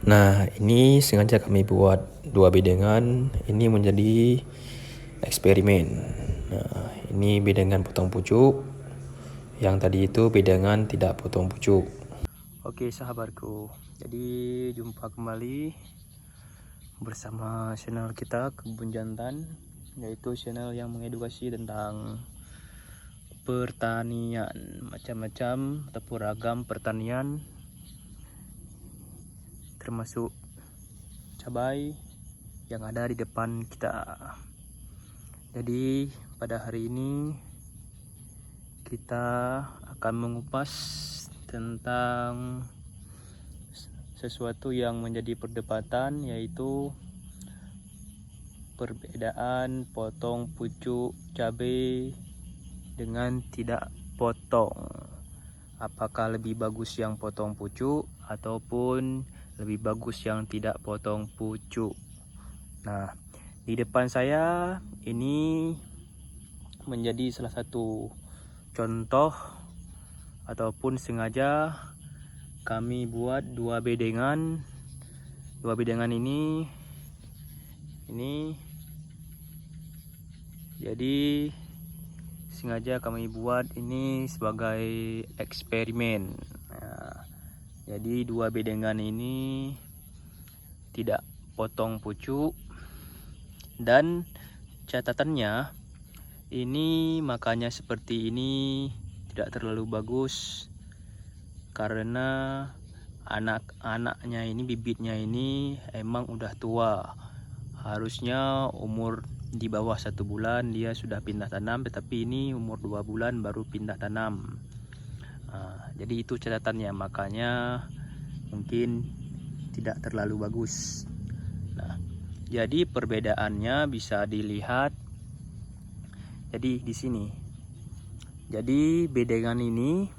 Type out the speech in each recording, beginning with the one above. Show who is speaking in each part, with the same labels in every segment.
Speaker 1: Nah, ini sengaja kami buat dua bedengan. Ini menjadi eksperimen. Nah, ini bedengan potong pucuk. Yang tadi itu bedengan tidak potong pucuk. Oke sahabatku, jadi jumpa kembali bersama channel kita Kebun Jantan, yaitu channel yang mengedukasi tentang pertanian, macam-macam ataupun ragam pertanian, termasuk cabai yang ada di depan kita. Jadi pada hari ini kita akan mengupas tentang sesuatu yang menjadi perdebatan, yaitu perbedaan potong pucuk cabai dengan tidak potong. Apakah lebih bagus yang potong pucuk ataupun lebih bagus yang tidak potong pucuk? Nah, di depan saya ini menjadi salah satu contoh ataupun sengaja kami buat dua bedengan. Dua bedengan ini jadi sengaja kami buat ini sebagai eksperimen. Nah, jadi dua bedengan ini tidak potong pucuk, dan catatannya ini makanya seperti ini tidak terlalu bagus karena anak-anaknya ini, bibitnya ini emang udah tua. Harusnya umur di bawah 1 bulan dia sudah pindah tanam, tetapi ini umur 2 bulan baru pindah tanam. Jadi itu catatannya, makanya mungkin tidak terlalu bagus. Nah, jadi perbedaannya bisa dilihat. Jadi di sini. Jadi bedengan ini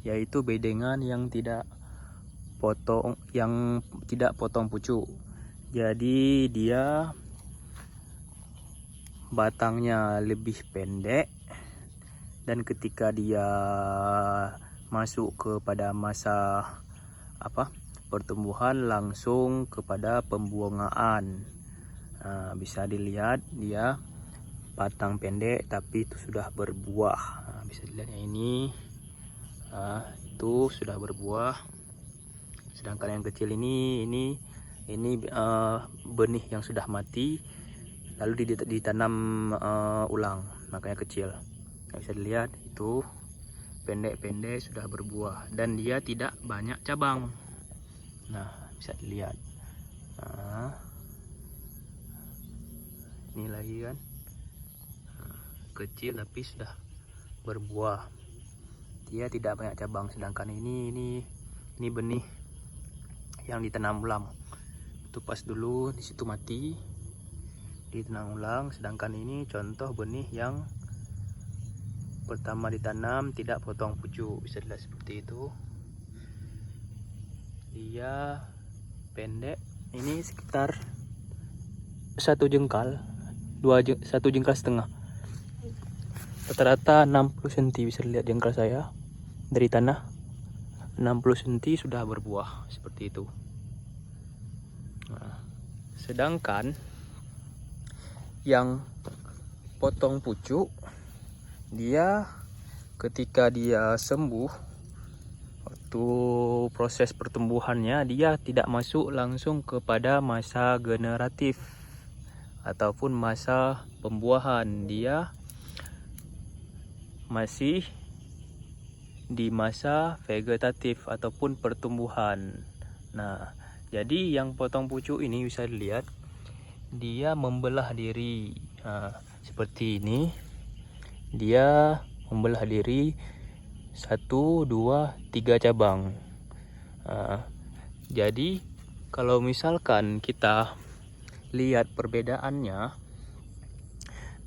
Speaker 1: yaitu bedengan yang tidak potong pucuk. Jadi dia batangnya lebih pendek, dan ketika dia masuk kepada masa pertumbuhan langsung kepada pembuangan. Bisa dilihat dia batang pendek tapi itu sudah berbuah. Bisa dilihat ini, itu sudah berbuah. Sedangkan yang kecil ini benih yang sudah mati lalu ditanam ulang, makanya kecil. Bisa dilihat itu pendek-pendek sudah berbuah dan dia tidak banyak cabang. Nah, bisa dilihat. Ini lagi kan kecil tapi sudah berbuah, dia tidak banyak cabang. Sedangkan ini benih yang ditanam ulang. Tupas dulu di situ mati, ditanam ulang. Sedangkan ini contoh benih yang pertama ditanam tidak potong pucuk. Bisa dilihat seperti itu. Dia pendek, ini sekitar 1 jengkal, 1 jengkal setengah. Rata-rata 60 cm. Bisa dilihat jengkal saya dari tanah, 60 cm sudah berbuah seperti itu. Nah, sedangkan yang potong pucuk, dia ketika dia sembuh, waktu proses pertumbuhannya dia tidak masuk langsung kepada masa generatif ataupun masa pembuahan. Dia masih di masa vegetatif ataupun pertumbuhan. Nah, jadi yang potong pucuk ini bisa dilihat dia membelah diri. Seperti ini, dia membelah diri 1, 2, 3 cabang. Jadi kalau misalkan kita lihat perbedaannya,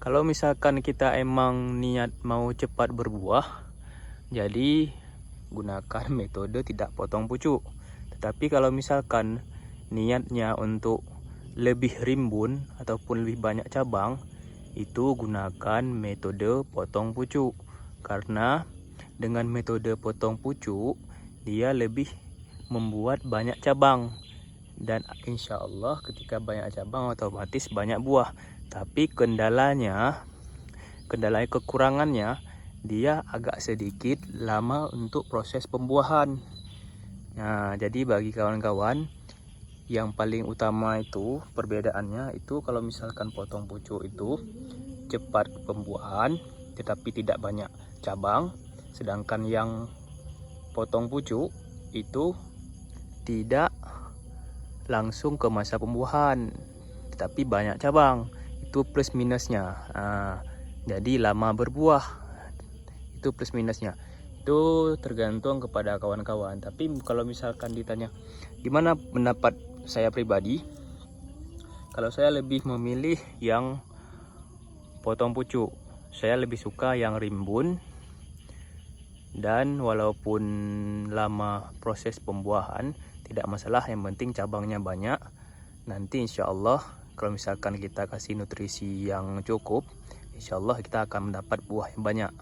Speaker 1: kalau misalkan kita emang niat mau cepat berbuah, jadi gunakan metode tidak potong pucuk. Tetapi kalau misalkan niatnya untuk lebih rimbun ataupun lebih banyak cabang, itu gunakan metode potong pucuk. Karena dengan metode potong pucuk dia lebih membuat banyak cabang. dan insya Allah ketika banyak cabang otomatis banyak buah. Tapi kendalanya kekurangannya dia agak sedikit lama untuk proses pembuahan. Nah, jadi bagi kawan-kawan yang paling utama itu perbedaannya itu kalau misalkan potong pucuk itu cepat pembuahan tetapi tidak banyak cabang, sedangkan yang potong pucuk itu tidak langsung ke masa pembuahan tetapi banyak cabang. Itu plus minusnya. Jadi lama berbuah, itu plus minusnya. Itu tergantung kepada kawan-kawan. Tapi kalau misalkan ditanya gimana pendapat saya pribadi, kalau saya lebih memilih yang potong pucuk. Saya lebih suka yang rimbun, dan walaupun lama proses pembuahan tidak masalah, yang penting cabangnya banyak. Nanti insya Allah kalau misalkan kita kasih nutrisi yang cukup, insya Allah kita akan mendapat buah yang banyak.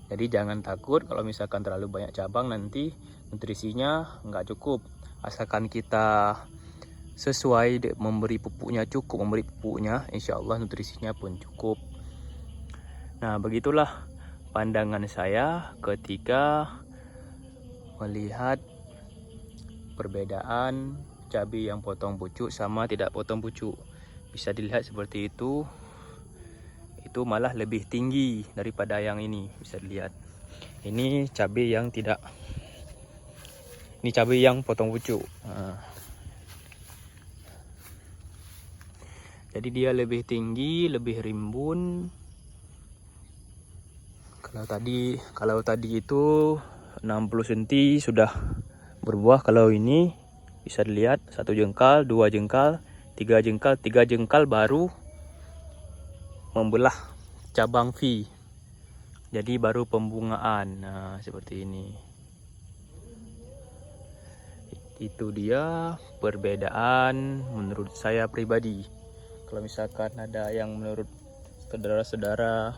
Speaker 1: Jadi jangan takut kalau misalkan terlalu banyak cabang, nanti nutrisinya nggak cukup. Asalkan kita sesuai memberi pupuknya, cukup memberi pupuknya, insya Allah nutrisinya pun cukup. Nah, begitulah pandangan saya ketika melihat perbedaan cabai yang potong pucuk sama tidak potong pucuk. Bisa dilihat seperti itu malah lebih tinggi daripada yang ini. Bisa dilihat ini cabai yang tidak, ini cabai yang potong pucuk. Jadi dia lebih tinggi, lebih rimbun. Kalau tadi itu 60 cm sudah berbuah. Kalau ini bisa dilihat 1 jengkal, 2 jengkal, 3 jengkal, 3 jengkal baru membelah cabang V. Jadi baru pembungaan. Nah, seperti ini. Itu dia perbedaan menurut saya pribadi. Kalau misalkan ada yang menurut saudara-saudara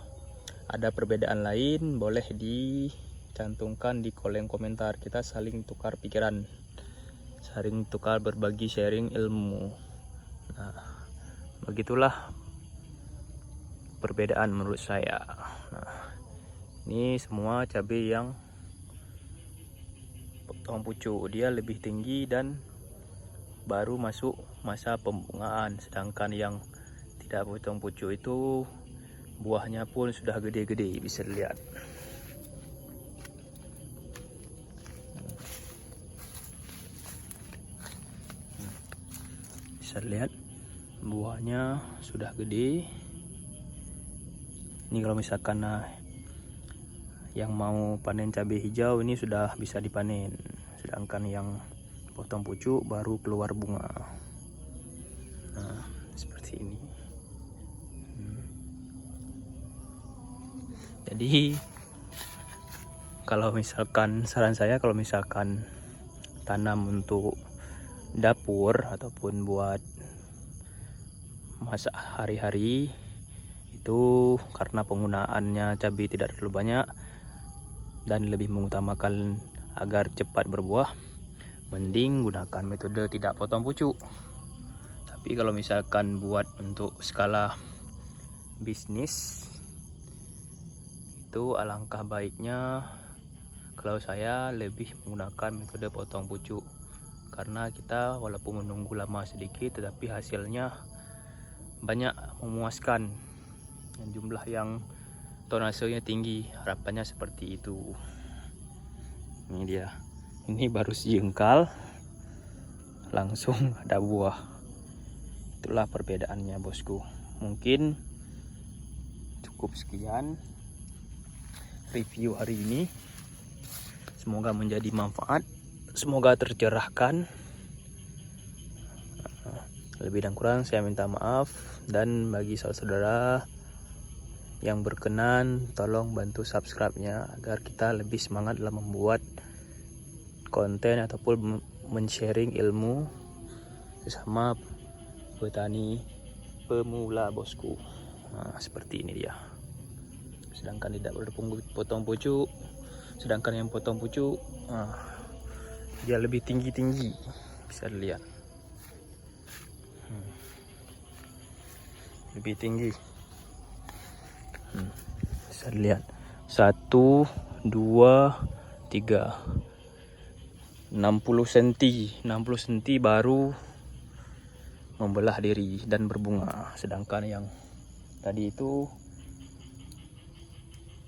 Speaker 1: ada perbedaan lain, boleh dicantumkan di kolom komentar. Kita saling tukar pikiran, saling tukar berbagi sharing ilmu. Nah, begitulah perbedaan menurut saya. Nah, ini semua cabai yang potong pucuk, dia lebih tinggi dan baru masuk masa pembungaan. Sedangkan yang tidak potong pucuk itu buahnya pun sudah gede-gede, bisa dilihat. Bisa dilihat buahnya sudah gede. Ini kalau misalkan yang mau panen cabai hijau ini sudah bisa dipanen, sedangkan yang potong pucuk baru keluar bunga. Nah, seperti ini. Jadi kalau misalkan saran saya, kalau misalkan tanam untuk dapur ataupun buat masak hari-hari, itu karena penggunaannya cabai tidak terlalu banyak dan lebih mengutamakan agar cepat berbuah, mending gunakan metode tidak potong pucuk. Tapi kalau misalkan buat untuk skala bisnis, itu alangkah baiknya kalau saya lebih menggunakan metode potong pucuk, karena kita walaupun menunggu lama sedikit tetapi hasilnya banyak, memuaskan, dan jumlah yang tonasenya tinggi. Harapannya seperti itu. Ini dia, ini baru sejengkal langsung ada buah. Itulah perbedaannya bosku. Mungkin cukup sekian review hari ini. Semoga menjadi manfaat, semoga tercerahkan. Lebih dan kurang saya minta maaf. Dan bagi saudara-saudara yang berkenan, tolong bantu subscribe-nya agar kita lebih semangat dalam membuat konten ataupun men-sharing ilmu sesama petani pemula bosku. Nah, seperti ini dia. Sedangkan tidak potong pucuk, sedangkan yang potong pucuk dia lebih tinggi-tinggi, bisa dilihat. lebih tinggi. Bisa lihat 1, 2, 3, 60 cm. 60 cm baru membelah diri dan berbunga. Sedangkan yang tadi itu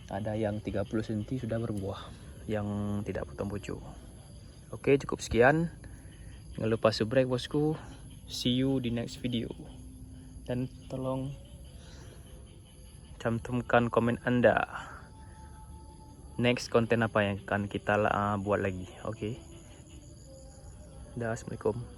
Speaker 1: ada yang 30 cm sudah berbuah, yang tidak potong pucuk. Oke, cukup sekian. Jangan lupa subscribe bosku. See you di next video. Dan tolong cantumkan komen Anda. Next konten apa yang akan kita buat lagi. Oke. Dah, assalamualaikum.